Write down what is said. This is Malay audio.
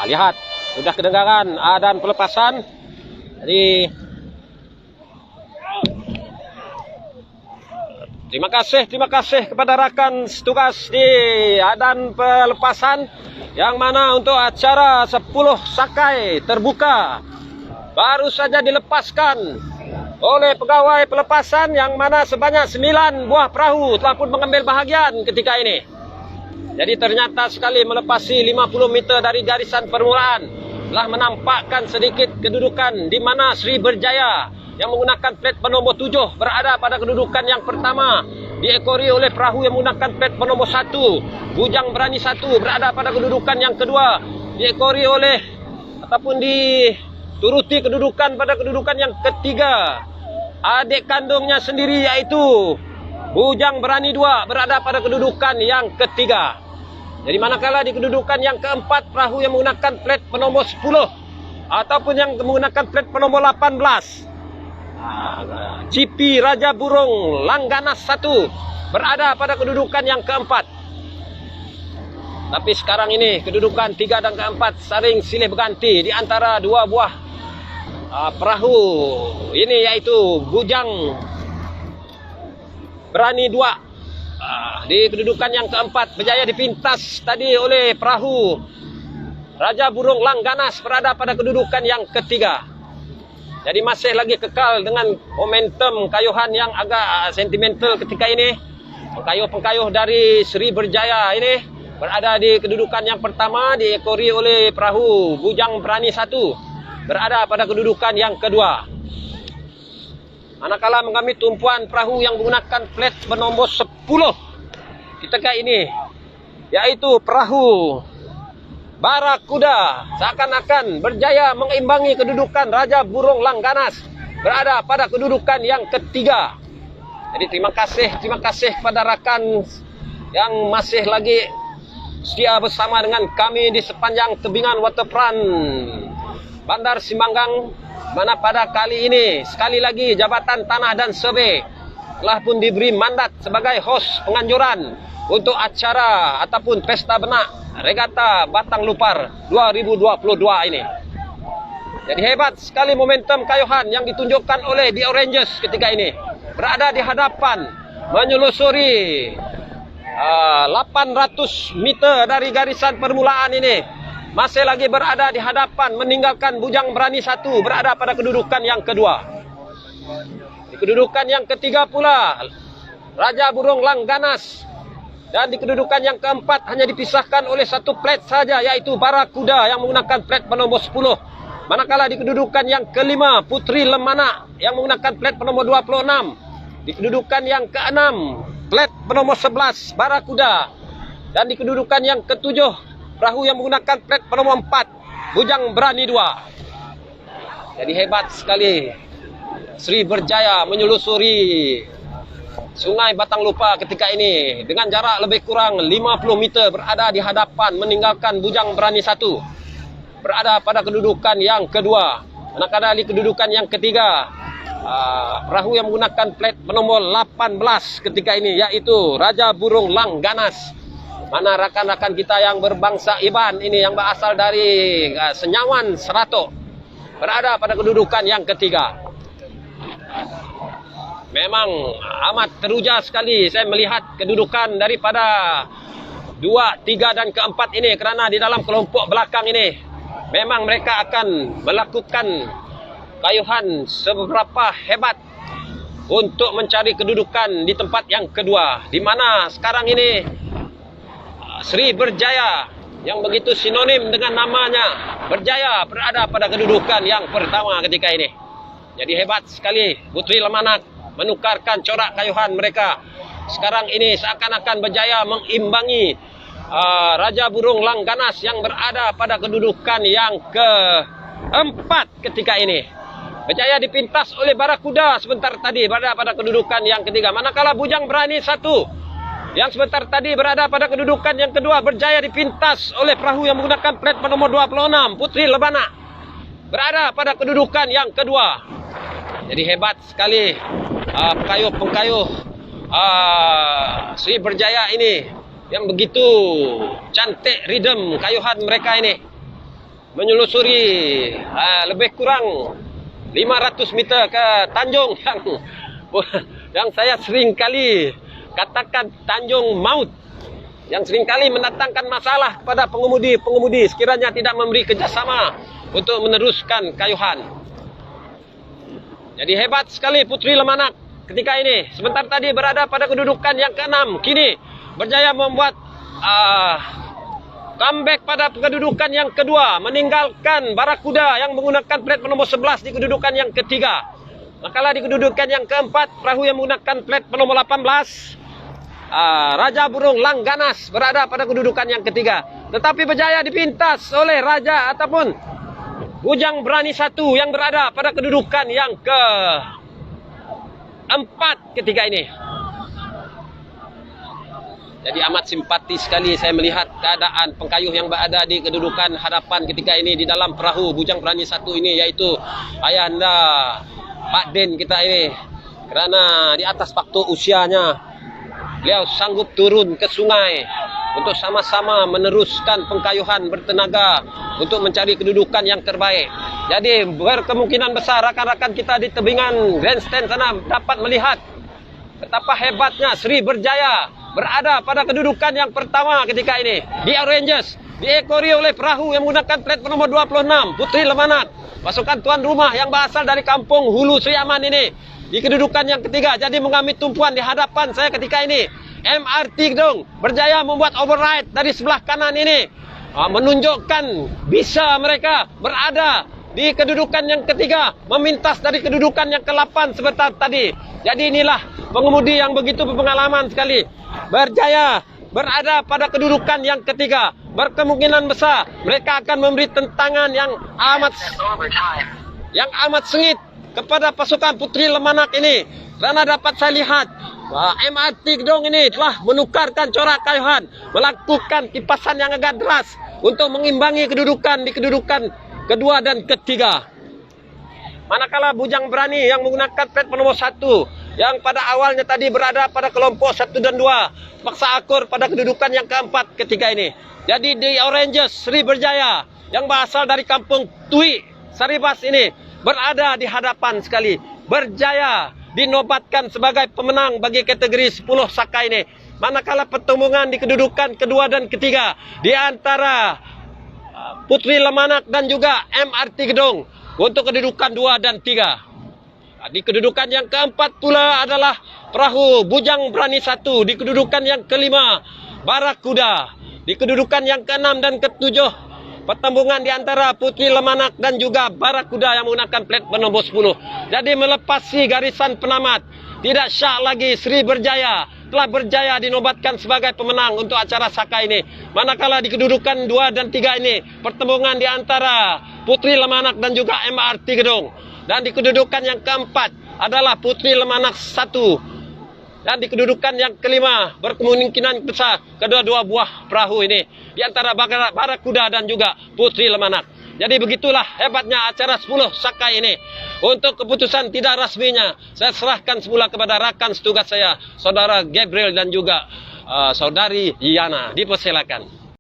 Lihat, sudah kedengaran dan pelepasan. Jadi terima kasih kepada rakan tugas di adan pelepasan yang mana untuk acara 10 sakai terbuka baru saja dilepaskan oleh pegawai pelepasan yang mana sebanyak 9 buah perahu telah pun mengambil bahagian ketika ini. Jadi ternyata sekali melepasi 50 meter dari garisan permulaan telah menampakkan sedikit kedudukan di mana Sri Berjaya yang menggunakan plat bernombor 7 berada pada kedudukan yang pertama, diekori oleh perahu yang menggunakan plat bernombor 1. Bujang Berani 1 berada pada kedudukan yang kedua, diekori oleh ataupun dituruti kedudukan pada kedudukan yang ketiga adik kandungnya sendiri, yaitu Bujang Berani 2 berada pada kedudukan yang ketiga. Jadi manakala di kedudukan yang keempat perahu yang menggunakan plat bernombor 10 ataupun yang menggunakan plat bernombor 18, GP Raja Burung Langganas 1 berada pada kedudukan yang keempat. Tapi sekarang ini kedudukan 3 dan keempat saling silih berganti di antara dua buah perahu ini, yaitu Bujang Berani 2 di kedudukan yang keempat berjaya dipintas tadi oleh perahu Raja Burung Langganas berada pada kedudukan yang ketiga. Jadi masih lagi kekal dengan momentum kayuhan yang agak sentimental ketika ini. Pengkayuh-pengkayuh dari Sri Berjaya ini berada di kedudukan yang pertama, diekori oleh perahu Bujang Berani 1 berada pada kedudukan yang kedua. Manakala mengambil tumpuan perahu yang menggunakan plat bernombor 10 ketika ini, yaitu perahu Barakuda, seakan-akan berjaya mengimbangi kedudukan Raja Burung Langganas berada pada kedudukan yang ketiga. Jadi terima kasih kepada rakan yang masih lagi setia bersama dengan kami di sepanjang tebingan waterfront Bandar Simanggang, mana pada kali ini sekali lagi Jabatan Tanah dan Survey telah pun diberi mandat sebagai host penganjuran untuk acara ataupun pesta benak Regata Batang Lupar 2022 ini. Jadi hebat sekali momentum kayuhan yang ditunjukkan oleh The Orangers ketika ini. Berada di hadapan, menyelusuri 800 meter dari garisan permulaan ini. Masih lagi berada di hadapan, meninggalkan Bujang Berani 1 berada pada kedudukan yang kedua. Di kedudukan yang ketiga pula Raja Burung Langganas. Dan di kedudukan yang keempat hanya dipisahkan oleh satu plat saja, yaitu Barakuda yang menggunakan plat bernombor 10. Manakala di kedudukan yang kelima Putri Lemana yang menggunakan plat bernombor 26. Di kedudukan yang keenam plat bernombor 11 Barakuda. Dan di kedudukan yang ketujuh perahu yang menggunakan plat bernombor 4 Bujang Berani 2. Jadi hebat sekali Sri Berjaya menyelusuri Sungai Batang Lupa ketika ini dengan jarak lebih kurang 50 meter berada di hadapan, meninggalkan Bujang Berani 1 berada pada kedudukan yang kedua. Manakala di kedudukan yang ketiga perahu yang menggunakan plat bernombor 18 ketika ini, yaitu Raja Burung Langganas, mana rakan-rakan kita yang berbangsa Iban ini yang berasal dari Senyawan Seratok berada pada kedudukan yang ketiga. Memang amat teruja sekali saya melihat kedudukan daripada 2, 3 dan keempat ini, kerana di dalam kelompok belakang ini memang mereka akan melakukan kayuhan seberapa hebat untuk mencari kedudukan di tempat yang kedua, di mana sekarang ini Sri Berjaya yang begitu sinonim dengan namanya Berjaya berada pada kedudukan yang pertama ketika ini. Jadi hebat sekali Putri Lemanat menukarkan corak kayuhan mereka. Sekarang ini seakan-akan berjaya mengimbangi Raja Burung Langganas yang berada pada kedudukan yang keempat ketika ini. Berjaya dipintas oleh Barakuda sebentar tadi berada pada kedudukan yang ketiga. Manakala Bujang Berani 1 yang sebentar tadi berada pada kedudukan yang kedua berjaya dipintas oleh perahu yang menggunakan plat bernomor 26 Putri Lebana berada pada kedudukan yang kedua. Jadi hebat sekali pengkayuh Sri Berjaya ini yang begitu cantik ridem kayuhan mereka ini. menyelusuri lebih kurang 500 meter ke Tanjung yang saya sering kali katakan Tanjung Maut, yang sering kali mendatangkan masalah kepada pengemudi-pengemudi sekiranya tidak memberi kerjasama untuk meneruskan kayuhan. Jadi hebat sekali Puteri Lemanak ketika ini. Sebentar tadi berada pada kedudukan yang ke-6, kini berjaya membuat comeback pada kedudukan yang kedua, meninggalkan Barakuda yang menggunakan plat nomor 11 di kedudukan yang ketiga. Manakala di kedudukan yang keempat, perahu yang menggunakan plat nomor 18, Raja Burung Langganas berada pada kedudukan yang ketiga. Tetapi berjaya dipintas oleh Raja ataupun Bujang Berani 1 yang berada pada kedudukan yang keempat ketika ini. Jadi amat simpati sekali saya melihat keadaan pengkayuh yang berada di kedudukan hadapan ketika ini di dalam perahu Bujang Berani 1 ini, yaitu ayahanda Pak Den kita ini. Kerana di atas faktor usianya, beliau sanggup turun ke sungai untuk sama-sama meneruskan pengkayuhan bertenaga untuk mencari kedudukan yang terbaik. Jadi berkemungkinan besar rakan-rakan kita di tebingan grandstand sana dapat melihat betapa hebatnya Sri Berjaya berada pada kedudukan yang pertama ketika ini. Di Rangers diekori oleh perahu yang menggunakan plat nomor 26, Puteri Lemanak, pasukan tuan rumah yang berasal dari kampung Hulu Sri Aman ini di kedudukan yang ketiga. Jadi mengambil tumpuan di hadapan saya ketika ini. MRT Gedong berjaya membuat override dari sebelah kanan ini, menunjukkan bisa mereka berada di kedudukan yang ketiga, memintas dari kedudukan yang ke-8 sebentar tadi. Jadi inilah pengemudi yang begitu berpengalaman sekali, berjaya berada pada kedudukan yang ketiga. Berkemungkinan besar mereka akan memberi tentangan yang amat sengit kepada pasukan Puteri Lemanak ini. Kerana dapat saya lihat MRT Gedong ini telah menukarkan corak kayuhan, melakukan kipasan yang agak deras untuk mengimbangi kedudukan di kedudukan kedua dan ketiga. Manakala Bujang Berani yang menggunakan plat nomor 1 yang pada awalnya tadi berada pada kelompok 1 dan 2 paksa akur pada kedudukan yang keempat ketika ini. Jadi di Oranges Sri Berjaya yang berasal dari kampung Tui Saribas ini berada di hadapan sekali, berjaya dinobatkan sebagai pemenang bagi kategori 10 saka ini. Manakala pertemuan di kedudukan kedua dan ketiga di antara Puteri Lemanak dan juga MRT Gedong untuk kedudukan 2 dan 3. Di kedudukan yang keempat pula adalah perahu Bujang Berani 1. Di kedudukan yang kelima Barakuda. Di kedudukan yang ke-6 dan ke-7 pertembungan di antara Puteri Lemanak dan juga Barakuda yang menggunakan plat bernomor 10. Jadi melepasi garisan penamat, tidak syak lagi Sri Berjaya telah berjaya dinobatkan sebagai pemenang untuk acara saka ini. Manakala di kedudukan 2 dan 3 ini pertembungan di antara Puteri Lemanak dan juga MRT Gedong. Dan di kedudukan yang keempat adalah Puteri Lemanak 1. Dan di kedudukan yang kelima berkemungkinan besar kedua-dua buah perahu ini di antara Barakuda dan juga Puteri Lemanak. Jadi begitulah hebatnya acara 10 saka ini. Untuk keputusan tidak rasminya saya serahkan semula kepada rakan setugas saya, Saudara Gabriel dan juga Saudari Yana. Dipersilakan.